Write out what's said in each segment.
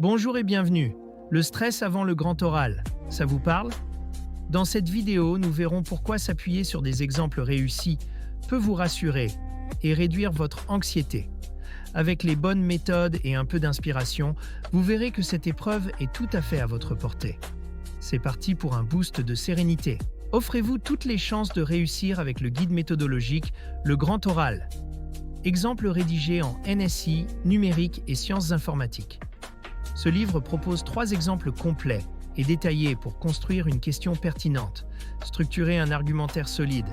Bonjour et bienvenue. Le stress avant le grand oral, ça vous parle? Dans cette vidéo, nous verrons pourquoi s'appuyer sur des exemples réussis peut vous rassurer et réduire votre anxiété. Avec les bonnes méthodes et un peu d'inspiration, vous verrez que cette épreuve est tout à fait à votre portée. C'est parti pour un boost de sérénité. Offrez-vous toutes les chances de réussir avec le guide méthodologique Le Grand Oral. Exemple rédigé en NSI, numérique et sciences informatiques. Ce livre propose 3 exemples complets et détaillés pour construire une question pertinente, structurer un argumentaire solide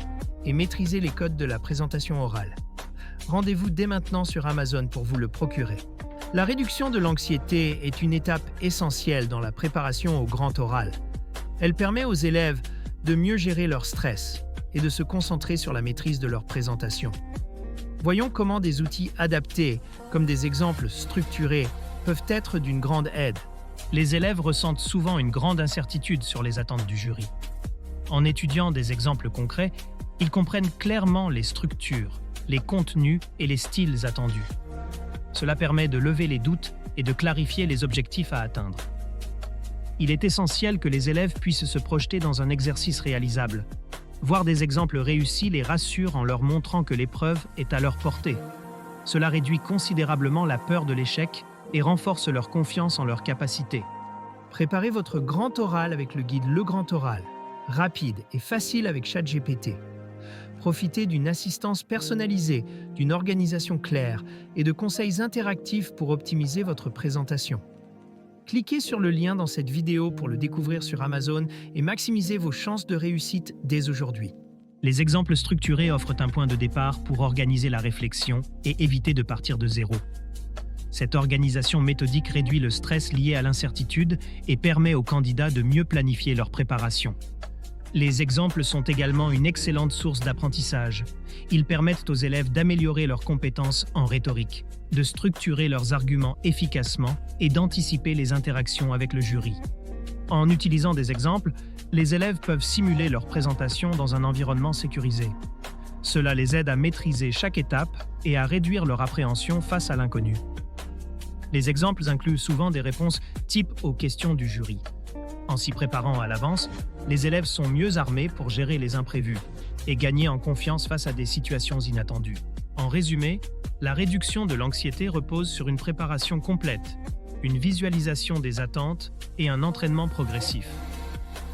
et maîtriser les codes de la présentation orale. Rendez-vous dès maintenant sur Amazon pour vous le procurer. La réduction de l'anxiété est une étape essentielle dans la préparation au grand oral. Elle permet aux élèves de mieux gérer leur stress et de se concentrer sur la maîtrise de leur présentation. Voyons comment des outils adaptés, comme des exemples structurés, peuvent être d'une grande aide. Les élèves ressentent souvent une grande incertitude sur les attentes du jury. En étudiant des exemples concrets, ils comprennent clairement les structures, les contenus et les styles attendus. Cela permet de lever les doutes et de clarifier les objectifs à atteindre. Il est essentiel que les élèves puissent se projeter dans un exercice réalisable. Voir des exemples réussis les rassure en leur montrant que l'épreuve est à leur portée. Cela réduit considérablement la peur de l'échec et renforce leur confiance en leurs capacités. Préparez votre grand oral avec le guide Le Grand Oral, rapide et facile avec ChatGPT. Profitez d'une assistance personnalisée, d'une organisation claire et de conseils interactifs pour optimiser votre présentation. Cliquez sur le lien dans cette vidéo pour le découvrir sur Amazon et maximisez vos chances de réussite dès aujourd'hui. Les exemples structurés offrent un point de départ pour organiser la réflexion et éviter de partir de zéro. Cette organisation méthodique réduit le stress lié à l'incertitude et permet aux candidats de mieux planifier leur préparation. Les exemples sont également une excellente source d'apprentissage. Ils permettent aux élèves d'améliorer leurs compétences en rhétorique, de structurer leurs arguments efficacement et d'anticiper les interactions avec le jury. En utilisant des exemples, les élèves peuvent simuler leur présentation dans un environnement sécurisé. Cela les aide à maîtriser chaque étape et à réduire leur appréhension face à l'inconnu. Les exemples incluent souvent des réponses types aux questions du jury. En s'y préparant à l'avance, les élèves sont mieux armés pour gérer les imprévus et gagner en confiance face à des situations inattendues. En résumé, la réduction de l'anxiété repose sur une préparation complète, une visualisation des attentes et un entraînement progressif.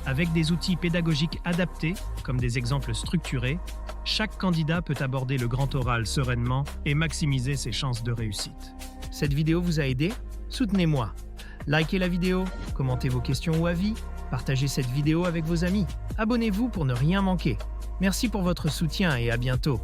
Avec des outils pédagogiques adaptés, comme des exemples structurés, chaque candidat peut aborder le grand oral sereinement et maximiser ses chances de réussite. Cette vidéo vous a aidé? Soutenez-moi. Likez la vidéo, commentez vos questions ou avis, partagez cette vidéo avec vos amis. Abonnez-vous pour ne rien manquer. Merci pour votre soutien et à bientôt.